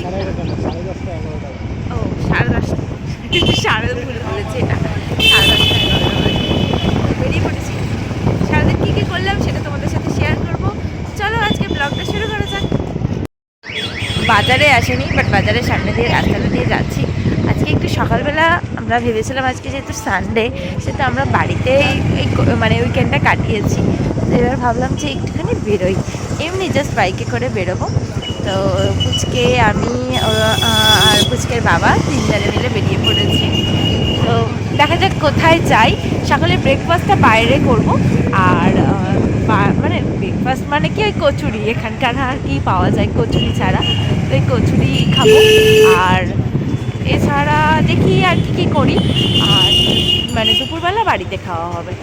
ও 10:30, 10:30 ভুল বলেছি, এটা 10:30 বেরিয়ে পড়েছি। সারাদিন কী কী করলাম সেটা তোমাদের সাথে শেয়ার করবো। চলো আজকে ব্লগটা শুরু করা যাক। বাজারে আসেনি, বাট বাজারের সামনে দিয়ে রাস্তাটা দিয়ে যাচ্ছি। আজকে একটু সকালবেলা আমরা ভেবেছিলাম আজকে যেহেতু সানডে, সেহেতু আমরা বাড়িতেই এই মানে উইকেন্ডটা কাটিয়েছি। তো এবার ভাবলাম যে একটুখানি বেরোই, এমনি জাস্ট বাইকে করে বেরোবো। তো পুচকে, আমি আর পুচকের বাবা তিনজনে মিলে বেরিয়ে পড়েছি। তো দেখা যাক কোথায় যাই। সকালে ব্রেকফাস্টটা বাইরে করব। আর মানে ব্রেকফাস্ট মানে কি, ওই কচুরি, এখানকার আর কি পাওয়া যায় কচুরি ছাড়া, তো এই কচুরি খাবো। আর এছাড়া দেখি আর কি করি। আর মানে দুপুরবেলা বাড়িতে খাওয়া হবে।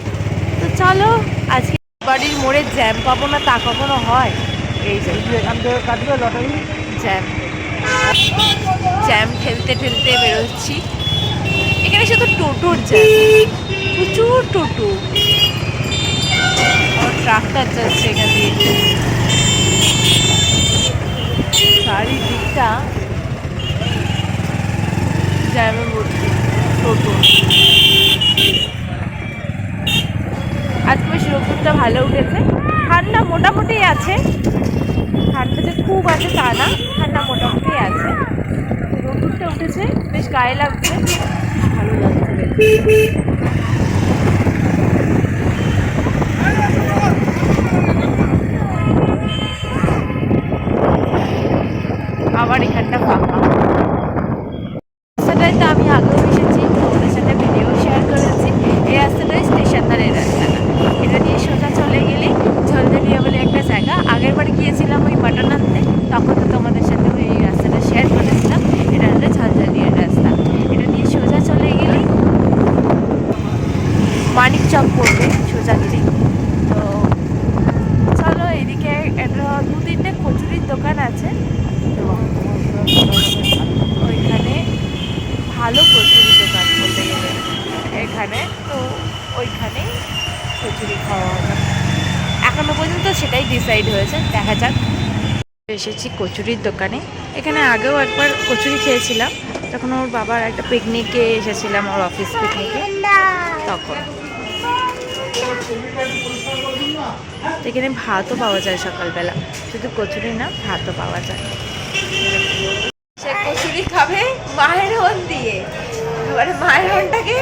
তো চলো, আজকে বাড়ির মোড়ে জ্যাম পাবো না তা কখনো হয়। এই যে জ্যাম, জ্যাম ঠেলতে ঠেলতে বেরোচ্ছি। এখানে শুধু টোটোর জ্যাম, প্রচুর টোটো আর ট্রাক্টর যাচ্ছে এখান দিয়ে। চারিদিকটা জ্যামে ভর্তি টোটো। আজকে বেশ রোদ্দুরটা ভালো উঠেছে, ঠান্ডা মোটামুটি আছে। ঠান্ডা যে খুব আছে তা না, ঠান্ডা মোটামুটি আছে। রোদ্দুরটা উঠেছে, বেশ গায়ে লাগছে, ভালো লাগছে দেখতে। আবার এখানটা ফাঁকা। রাস্তাটায় তো আমি আগেও এসেছি, তোমাদের সাথে ভিডিও শেয়ার করেছি। এই রাস্তাটাই স্টেশন ধারের রাস্তাটা। এটা দিয়ে সোজা চলে গেলে ঝলঝলিয়া বলে একটা জায়গা। আগের বার গিয়েছিলাম ওই মাটন আনতে, তখন তো তোমাদের সাথে ওই রাস্তাটা শেয়ার করেছিলাম। এটা হলো ঝলঝলিয়ার রাস্তা। এটা দিয়ে সোজা চলে গেলে মানিক চক পড়বে সোজা গেলে। তো চলো, এদিকে একটা 2-3টে কচুরির দোকান আছে, তো ওইখানে ভালো কচুরি দোকান বলতে গেলে এখানে, তো ওইখানেই কচুরি খাওয়া হবে। এখনো পর্যন্ত সেটাই ডিসাইড হয়েছে, দেখা যাক। এসেছি কচুরির দোকানে। এখানে আগেও একবার কচুরি খেয়েছিলাম, যখন ওর বাবার একটা পিকনিকে এসেছিলাম, ওর অফিস পিকনিকে, তখন। এখানে ভাতও পাওয়া যায় সকালবেলা, শুধু কচুরি না, ভাতও পাওয়া যায়। সে কচুরি খাবে মায়ের হন দিয়ে, এবারে মায়ের হনটাকে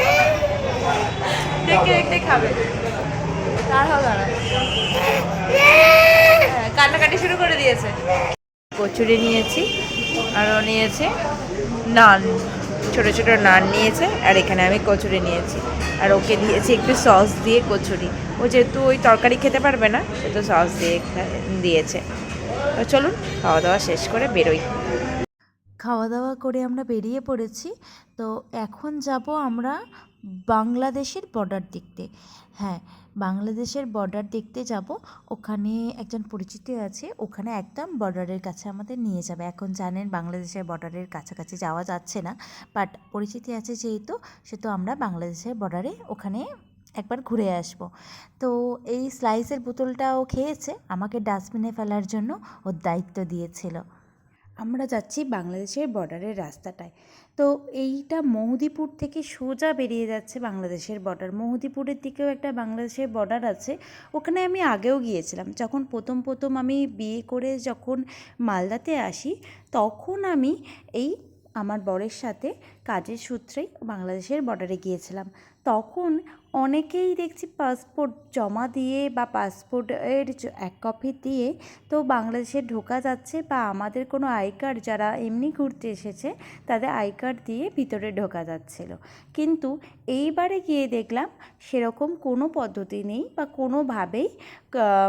দেখে দেখতে খাবে। দাঁড়াও দাঁড়াও, কান্নাকাটি শুরু করে দিয়েছে। কচুরি নিয়েছি, আরও নিয়েছে নান, ছোটো ছোটো নান নিয়েছে, আর এখানে আমি কচুরি নিয়েছি। আর ওকে দিয়েছি একটু সস দিয়ে কচুরি। ও যেহেতু ওই তরকারি খেতে পারবে না, সেহেতু সস দিয়ে দিয়েছে। তো চলুন খাওয়া দাওয়া শেষ করে বেরোই। খাওয়া দাওয়া করে আমরা বেরিয়ে পড়েছি। তো এখন যাব আমরা বাংলাদেশের বর্ডার দেখতে। হ্যাঁ, বাংলাদেশের বর্ডার দেখতে যাব। ওখানে একজন পরিচিত আছে, ওখানে একদম বর্ডারের কাছে আমাদের নিয়ে যাবে। এখন জানেন বাংলাদেশের বর্ডারের কাছাকাছি যাওয়া যাচ্ছে না, বাট পরিচিতি আছে যেহেতু, সেহেতু আমরা বাংলাদেশের বর্ডারে ওখানে একবার ঘুরে আসব। তো এই স্লাইসের বোতলটাও খেয়েছে, আমাকে ডাস্টবিনে ফেলার জন্য ওর দায়িত্ব দিয়েছিল। আমরা যাচ্ছি বাংলাদেশের বর্ডারের রাস্তাটায়। তো এইটা মহুদীপুর থেকে সোজা বেরিয়ে যাচ্ছে বাংলাদেশের বর্ডার। মহুদীপুরের দিকেও একটা বাংলাদেশের বর্ডার আছে, ওখানে আমি আগেও গিয়েছিলাম। যখন প্রথম প্রথম আমি বিয়ে করে যখন মালদাতে আসি, তখন আমি এই আমার বরের সাথে কাজের সূত্রেই বাংলাদেশের বর্ডারে গিয়েছিলাম। তখন অনেকেই দেখছি পাসপোর্ট জমা দিয়ে বা পাসপোর্টের এক কপি দিয়ে তো বাংলাদেশে ঢোকা যাচ্ছে, বা আমাদের কোনো আই কার্ড, যারা এমনি ঘুরতে এসেছে তাদের আই কার্ড দিয়ে ভিতরে ঢোকা যাচ্ছিল। কিন্তু এইবারে গিয়ে দেখলাম সেরকম কোনো পদ্ধতি নেই, বা কোনোভাবেই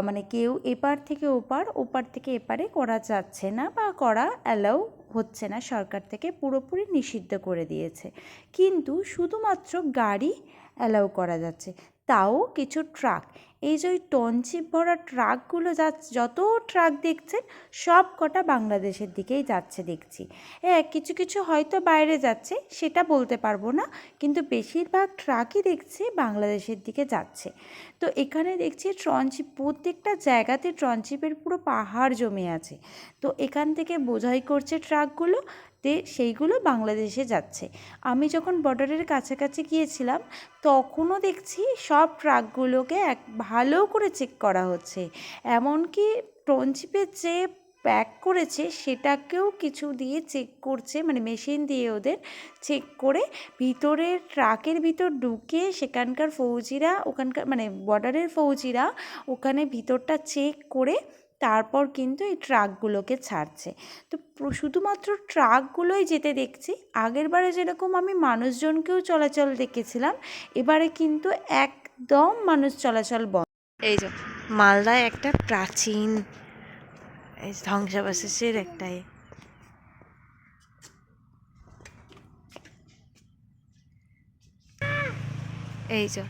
মানে কেউ এপার থেকে ওপার, ওপার থেকে এপারে করা যাচ্ছে না, বা করা অ্যালাউ হচ্ছে না। সরকার থেকে পুরোপুরি নিষিদ্ধ করে দিয়েছে। কিন্তু শুধুমাত্র গাড়ি অ্যালাউ করা যাচ্ছে, তাও কিছু ট্রাক। এই যে ওই টনচিপ ভরা ট্রাকগুলো যাচ্ছে, যত ট্রাক দেখছেন সব কটা বাংলাদেশের দিকেই যাচ্ছে দেখছি। কিছু কিছু হয়তো বাইরে যাচ্ছে, সেটা বলতে পারবো না, কিন্তু বেশিরভাগ ট্রাকই দেখছি বাংলাদেশের দিকে যাচ্ছে। তো এখানে দেখছি ট্রনচিপ, প্রত্যেকটা জায়গাতে ট্রনচিপের পুরো পাহাড় জমে আছে। তো এখান থেকে বোঝাই করছে ট্রাকগুলো, সেইগুলো বাংলাদেশে যাচ্ছে। আমি যখন বর্ডারের কাছাকাছি গিয়েছিলাম তখনও দেখছি সব ট্রাকগুলোকে ভালো করে চেক করা হচ্ছে। এমনকি টনচিপের যে প্যাক করেছে সেটাকেও কিছু দিয়ে চেক করছে, মানে মেশিন দিয়ে ওদের চেক করে ভিতরে ট্রাকের ভিতর ঢুকে সেখানকার ফৌজিরা, ওখানকার মানে বর্ডারের ফৌজিরা ওখানে ভিতরটা চেক করে তারপর কিন্তু এই ট্রাকগুলোকে ছাড়ছে। তো শুধুমাত্র ট্রাকগুলোই যেতে দেখছি। আগের বারে যেরকম আমি মানুষজনকেও চলাচল দেখেছিলাম, এবারে কিন্তু একদম মানুষ চলাচল বন্ধ। এই যে মালদায় একটা প্রাচীন এই ধ্বংসাবশেষের একটাই, এই যে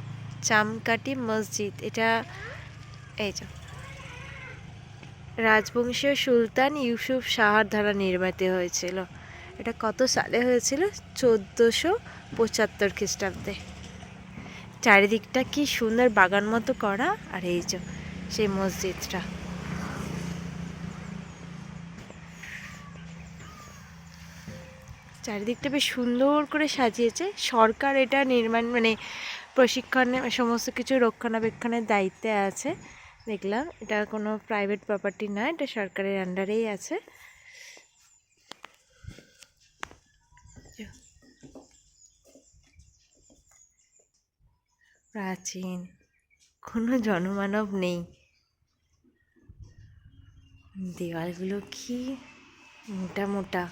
চামকাটি মসজিদ। এটা এই যে রাজবংশীয় সুলতান ইউসুফ শাহর দ্বারা নির্মিত হয়েছিল। এটা কত সালে হয়েছিল? 1475 খ্রিস্টাব্দে। চারিদিকটা কি সুন্দর বাগান মতো করা, আর এই যে সেই মসজিদটা। চারিদিকটা বেশ সুন্দর করে সাজিয়েছে। সরকার এটা নির্মাণ মানে প্রশিক্ষণে সমস্ত কিছু রক্ষণাবেক্ষণের দায়িত্বে আছে। দেখলাম এটা কোনো প্রাইভেট প্রপার্টি না, এটা সরকারের আন্ডারেই আছে। প্রাচীন, কোনো জনমানব নেই। দেওয়ালগুলো কি মোটা মোটা।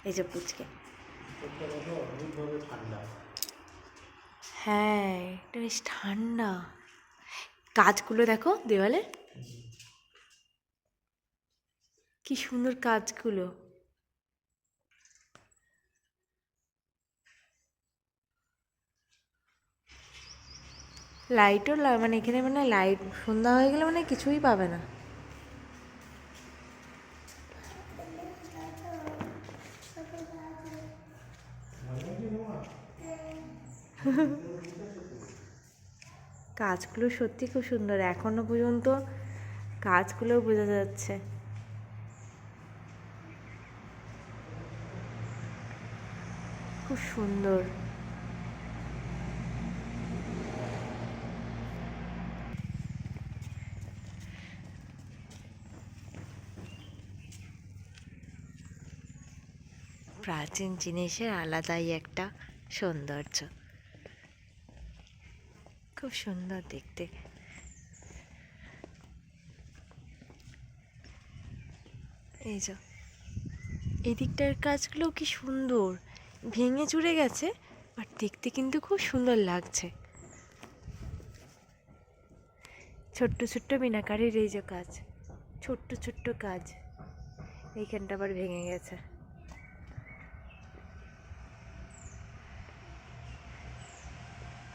এই যে পুচকে, হ্যাঁ এটা বেশ ঠান্ডা। কাজগুলো দেখো দেওয়ালে, কি সুন্দর কাজগুলো। লাইটও মানে এখানে মানে লাইট সন্ধ্যা হয়ে গেলে মানে কিছুই পাবে না। কাজগুলো সত্যি খুব সুন্দর, এখনো পর্যন্ত কাজগুলো বোঝা যাচ্ছে। খুব সুন্দর। প্রাচীন জিনিসের আলাদাই একটা সৌন্দর্য, খুব সুন্দর দেখতে। এই যে এই দিকটার কাজগুলো কি সুন্দর, ভেঙে চুরে গেছে বাট দেখতে কিন্তু খুব সুন্দর লাগছে। ছোট্ট ছোট্ট মিনাকারির এই যে কাজ, ছোট্ট ছোট্ট কাজ। এইখানটা আবার ভেঙে গেছে।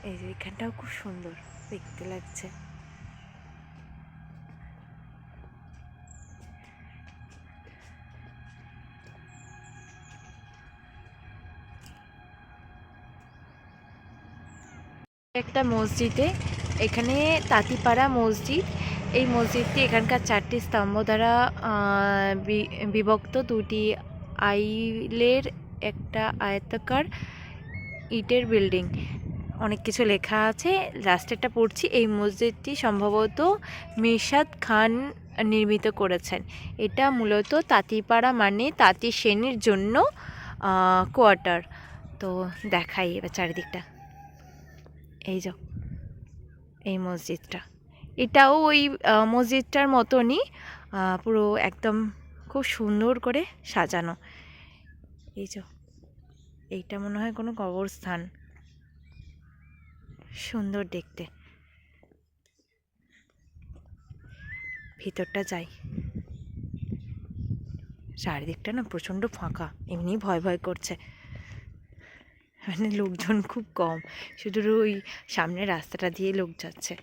এই যে এখানটাও খুব সুন্দর দেখতে লাগছে। একটা মসজিদে, এখানে তাঁতিপাড়া মসজিদ। এই মসজিদটি এখানকার 4টি স্তম্ভ দ্বারা বিভক্ত। 2টি আইলের একটা আয়তাকার ইটের বিল্ডিং। অনেক কিছু লেখা আছে, লাস্টেরটা পড়ছি। এই মসজিদটি সম্ভবত মিরশাদ খান নির্মিত করেছেন। এটা মূলত তাঁতিপাড়া মানে তাঁতি শ্রেণীর জন্য কোয়ার্টার। তো দেখাই এবার চারিদিকটা। এই যে এই মসজিদটা, এটাও ওই মসজিদটার মতনই পুরো একদম খুব সুন্দর করে সাজানো। এই যে এইটা মনে হয় কোনো কবরস্থান, সুন্দর দেখতে। ভিতরটা যাই। চারিদিকটা না প্রচণ্ড ফাঁকা, এমনি ভয় ভয় করছে, মানে লোকজন খুব কম, শুধু ওই সামনের রাস্তাটা দিয়ে লোক যাচ্ছে।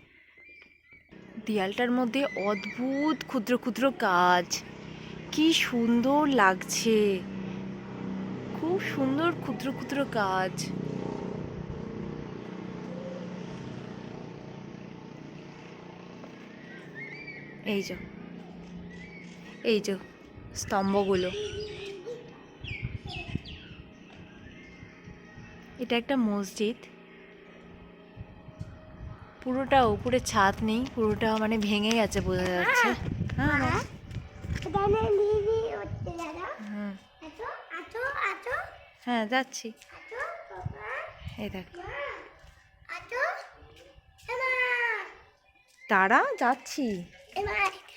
দেয়ালটার মধ্যে অদ্ভুত ক্ষুদ্র ক্ষুদ্র কাজ, কি সুন্দর লাগছে, খুব সুন্দর ক্ষুদ্র ক্ষুদ্র কাজ। এই যে স্তম্ভগুলো, এটা একটা মসজিদ, পুরোটা উপরে ছাদ নেই, পুরোটা মানে ভেঙে গেছে বোঝা যাচ্ছে। হ্যাঁ হ্যাঁ যাচ্ছি, এই দেখো তারা যাচ্ছি,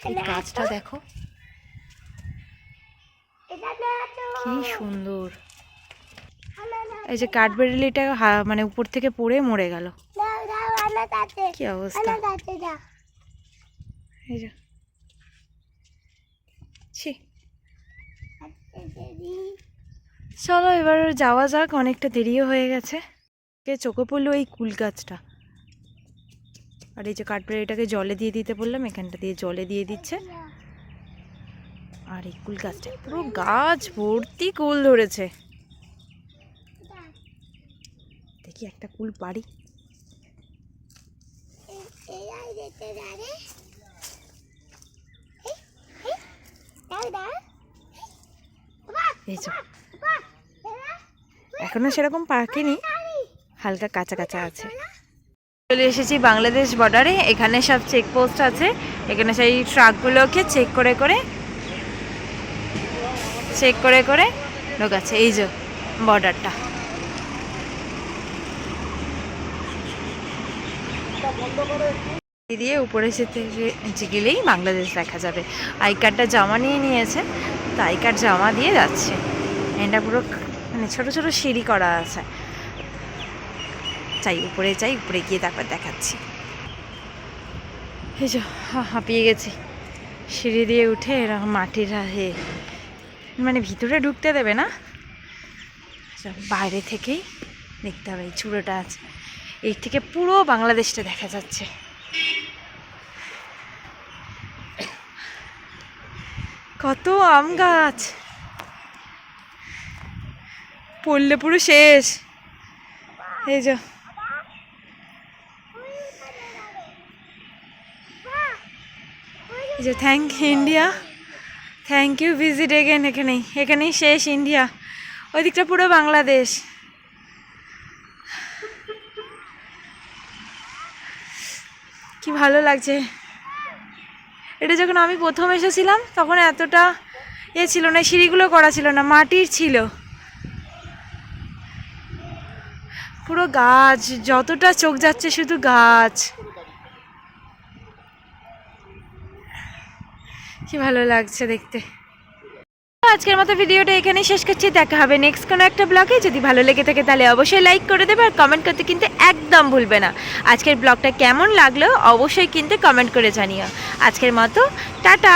এই গাছটা দেখো কি সুন্দর। এই যে কাঠবেড়ালিটা মানে উপর থেকে পড়ে মরে গেল, কি অবস্থা। এই যে ছি, চলো এবার যাওয়া যাক, অনেকটা দেরিও হয়ে গেছে। চোখে পড়লো এই কুল গাছটা, আর এই যে কাঠবেড়ালিটাকে জলে দিয়ে দিতে বললাম, এখানটা দিয়ে জলে দিয়ে দিচ্ছে। আর এই কুল গাছটা পুরো গাছ ভর্তি কুল ধরেছে, দেখি একটা কুল পারি। এখনো সেরকম পাকেনি, হালকা কাঁচা কাঁচা আছে। চলে এসেছি বাংলাদেশ বর্ডারে, এখানে সব চেকপোস্ট আছে, এখানে সেই ট্রাকগুলোকে চেক করে করে ঢোকাচ্ছে। এই যে বর্ডারটা, দিয়ে উপরে গেলেই বাংলাদেশ দেখা যাবে। আই কার্ডটা জমা নিয়ে নিয়েছে, তো আই কার্ড জমা দিয়ে যাচ্ছে। এটা পুরো মানে ছোট ছোট সিঁড়ি করা আছে, উপরে গিয়ে তারপর দেখাচ্ছি। এই যে হাঁপিয়ে গেছি, সিঁড়ি দিয়ে উঠে এরকম মাটির মানে ভিতরে ঢুকতে দেবে না, বাইরে থেকেই দেখতে হবে। এই চূড়োটা আছে, এই থেকে পুরো বাংলাদেশটা দেখা যাচ্ছে। কত আম গাছ, পড়লে পুরো শেষ। এই যে thank India, thank you, visit again. এখানেই শেষ ইন্ডিয়া, ওই দিকটা পুরো বাংলাদেশ। কি ভালো লাগছে। এটা যখন আমি প্রথম এসেছিলাম তখন এতটা ছিল না, সিঁড়িগুলো করা ছিল না, মাটির ছিল, পুরো গাছ, যতটা চোখ যাচ্ছে শুধু গাছ। কি ভালো লাগছে দেখতে। আজকের মতো ভিডিওটা এখানেই শেষ করছি, দেখা হবে নেক্সট কোনো একটা ব্লগে। যদি ভালো লেগে থাকে তাহলে অবশ্যই লাইক করে দেবে, আর কমেন্ট করতে কিন্তু একদম ভুলবে না। আজকের ব্লগটা কেমন লাগলো অবশ্যই কিন্তু কমেন্ট করে জানিও। আজকের মতো টাটা।